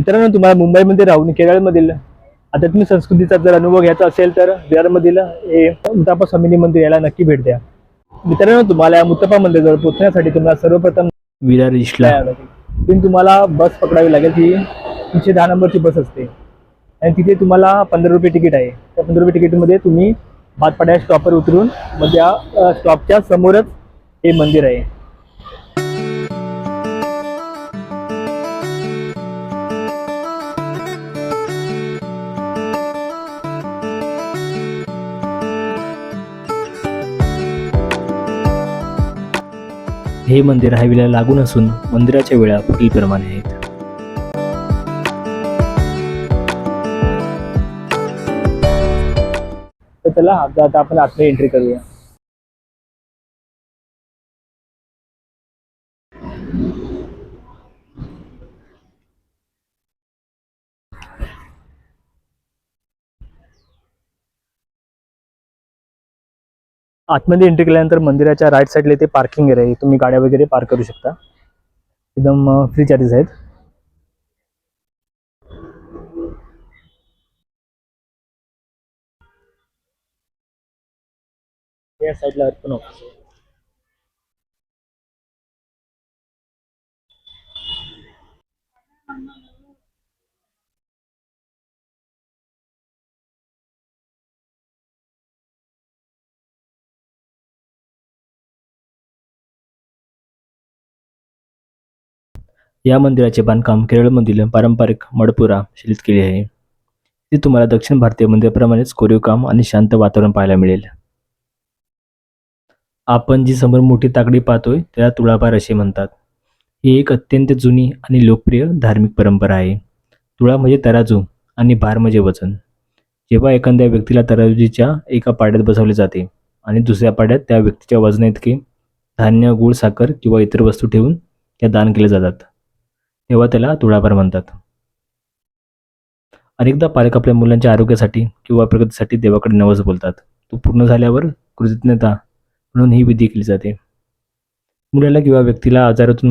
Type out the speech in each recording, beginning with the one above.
मित्रांनो, तुम्हाला मुंबईमध्ये राहून केरळमधील आध्यात्मिक संस्कृतीचा जर अनुभव घ्यायचा असेल तर विरारमधील हे मुत्ताप्पा स्वामिनी मंदिर याला नक्की भेट द्या. मित्रांनो, तुम्हाला या मुत्ताप्पा मंदिराजवळ पोहोचण्यासाठी तुम्हाला सर्वप्रथम विरार ईस्टला यावं लागेल. तिथून तुम्हाला बस पकडावी लागेल. ती 310 नंबरची बस असते आणि तिथे तुम्हाला 15 रुपये तिकीट आहे. त्या 15 रुपये तिकीटमध्ये तुम्ही भातपाड्या स्टॉपवर उतरून मग त्या स्टॉपच्या समोरच हे मंदिर आहे. हे मंदिर हायवेला लागून असून मंदिराच्या वेळा पुढीलप्रमाणे आहेत. तर चला आता आपण आतमध्ये एंट्री करूया. आतमध्ये एंट्री केल्यानंतर मंदिराच्या राईट साईडला ते पार्किंग एरिया आहे. तुम्ही गाड्या वगैरे पार्क करू शकता. एकदम फ्री चार्जेस आहेत. या साईडला पण ऑफिस आहे. या मंदिराचे बांधकाम केरळमधील पारंपरिक मडपुरा शैलीत केले आहे. ते तुम्हाला दक्षिण भारतीय मंदिराप्रमाणेच कोरीव काम आणि शांत वातावरण पाहायला मिळेल. आपण जी समोर मोठी ताकडी पाहतोय त्याला तुळाभार असे म्हणतात. ही एक अत्यंत जुनी आणि लोकप्रिय धार्मिक परंपरा आहे. तुळा म्हणजे तराजू आणि भार म्हणजे वजन. जेव्हा एखाद्या व्यक्तीला तराजूच्या एका पाड्यात बसवले जाते आणि दुसऱ्या पाड्यात त्या व्यक्तीच्या वजनाइतके धान्य, गूळ, साखर किंवा इतर वस्तू ठेवून त्या दान केल्या जातात, तेव्हा त्याला तुळाभार म्हणतात. अनेकदा पालक आपल्या मुलांच्या आरोग्यासाठी किंवा प्रगतीसाठी देवाकडे नवस बोलतात. तो पूर्ण झाल्यावर कृतज्ञता म्हणून ही विधी केली जाते. मुलाला किंवा व्यक्तीला आजारातून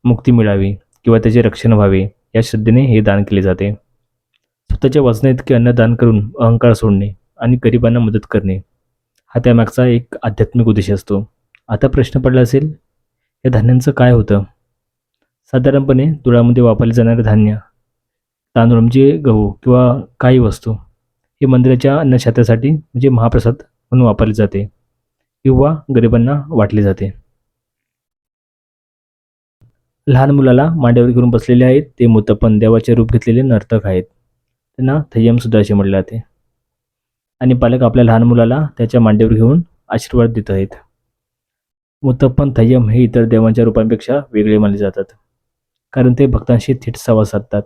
मुक्ती मिळावी किंवा त्याचे रक्षण व्हावे या श्रद्धेने हे दान केले जाते. स्वतःच्या वजनाइतके अन्न दान करून अहंकार सोडणे आणि गरिबांना मदत करणे हा त्यामागचा एक आध्यात्मिक उद्देश असतो. आता प्रश्न पडला असेल, या धान्यांचं काय होतं? साधारणपणे तुळामध्ये वापरले जाणारे धान्य, तांदूळ म्हणजे गहू किंवा काही वस्तू हे मंदिराच्या अन्नछत्रासाठी म्हणजे महाप्रसाद म्हणून वापरले जाते किंवा गरिबांना वाटले जाते. लहान मुलाला मांड्यावर घेऊन बसलेले आहेत ते मुत्तप्पन देवाचे रूप घेतलेले नर्तक आहेत. त्यांना थय्यम सुद्धा असे म्हटले जाते. आणि पालक आपल्या लहान मुलाला त्याच्या मांडीवर घेऊन आशीर्वाद देत आहेत. मुत्तप्पन थय्यम हे इतर देवांच्या रूपांपेक्षा वेगळे मानले जातात, कारण ते भक्तांशी थेट संवाद साधतात.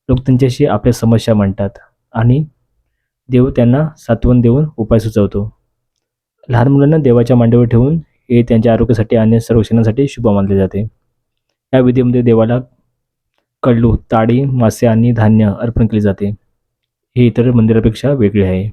लोक त्यांच्याशी आपल्या समस्या मांडतात आणि देव त्यांना सांत्वन देऊन उपाय सुचवतो. लहान मुलांना देवाच्या मांडीवर ठेवून हे त्यांच्या आरोग्यासाठी आणि सर्वेक्षणासाठी शुभ मानले जाते. या विधीमध्ये देवाला कडू, ताडी, मासे आणि धान्य अर्पण केले जाते. हे इतर मंदिरापेक्षा वेगळे आहे.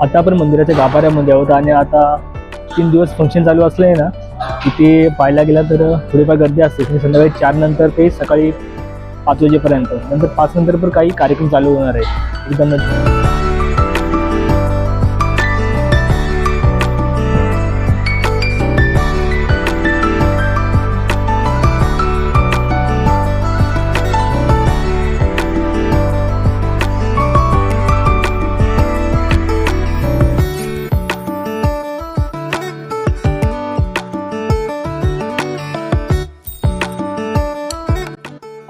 आता आपण मंदिराच्या गाभाऱ्यामध्ये आहोत आणि आता 3 दिवस फंक्शन चालू असले ना, तिथे पाहायला गेला तर थोडीफार गर्दी असते. संध्याकाळी 4 नंतर ते सकाळी 5 वाजेपर्यंत. नंतर 5 नंतर पण काही कार्यक्रम चालू होणार आहे. एकदम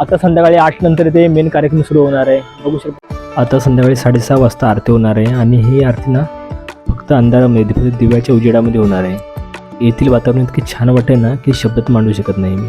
आता संध्याकाळी 8 नंतर ते मेन कार्यक्रम सुरू होणार आहे, बघू शकता. आता संध्याकाळी 6:30 वाजता आरती होणार आहे आणि ही आरती ना फक्त अंधारामध्ये फक्त दिव्याच्या उजेडामध्ये होणार आहे. येथील वातावरण इतके छान वाटते ना की शब्दात मांडू शकत नाही मी.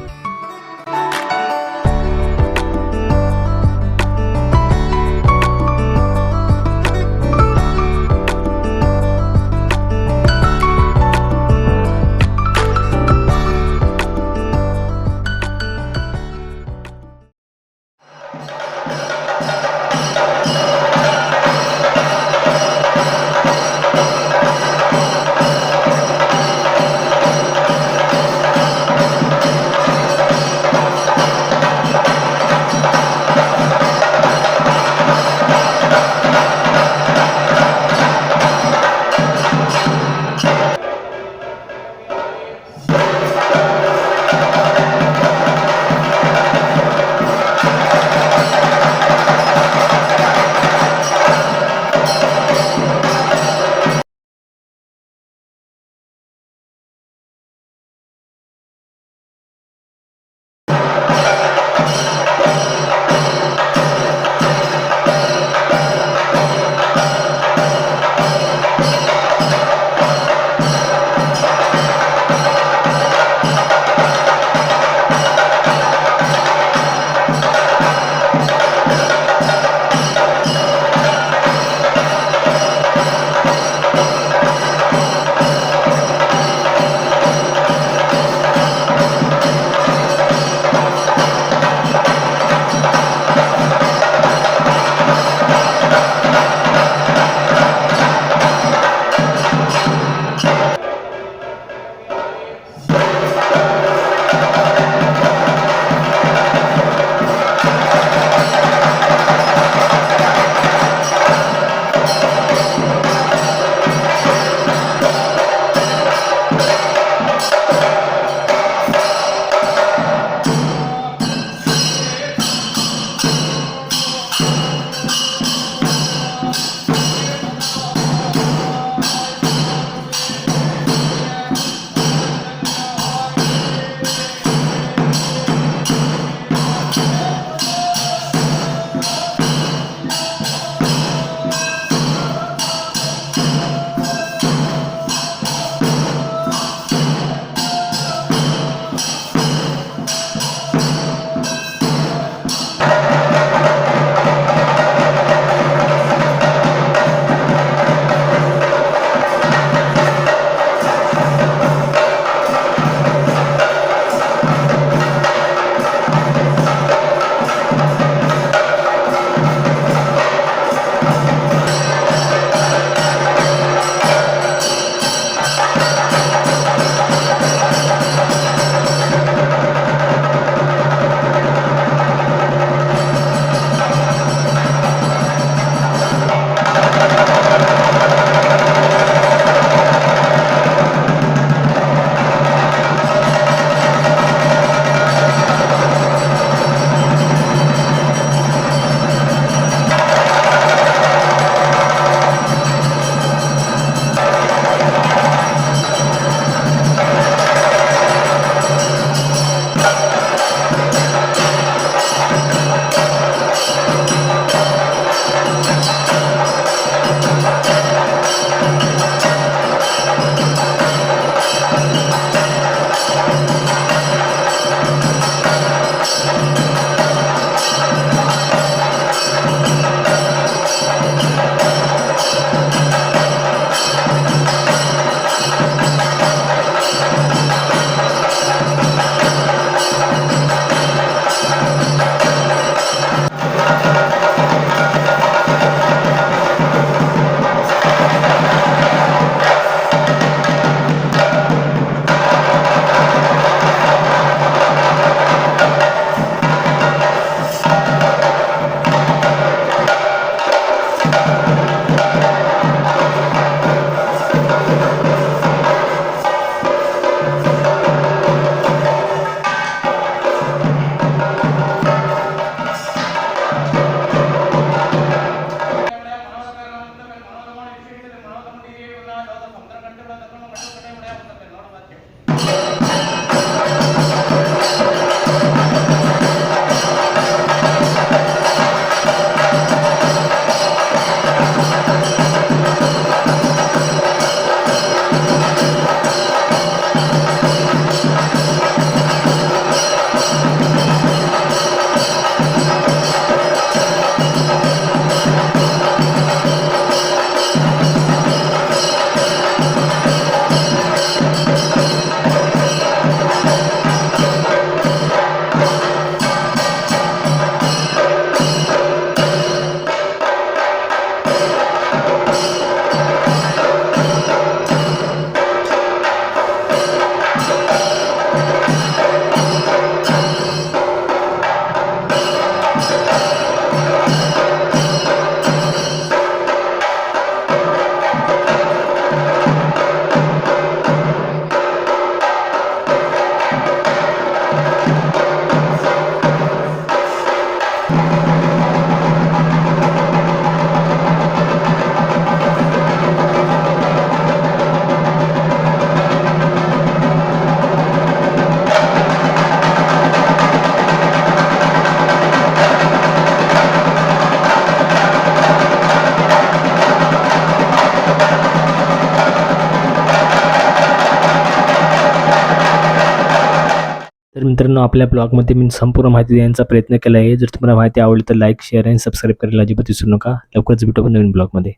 तर मित्रांनो, आपल्या ब्लॉगमध्ये मी संपूर्ण माहिती देण्याचा प्रयत्न केला आहे. जर तुम्हाला माहिती आवडली तर लाईक, शेअर आणि सबस्क्राईब करायला अजिबात विसरू नका. लवकरच भेटू आपण नवीन ब्लॉगमध्ये.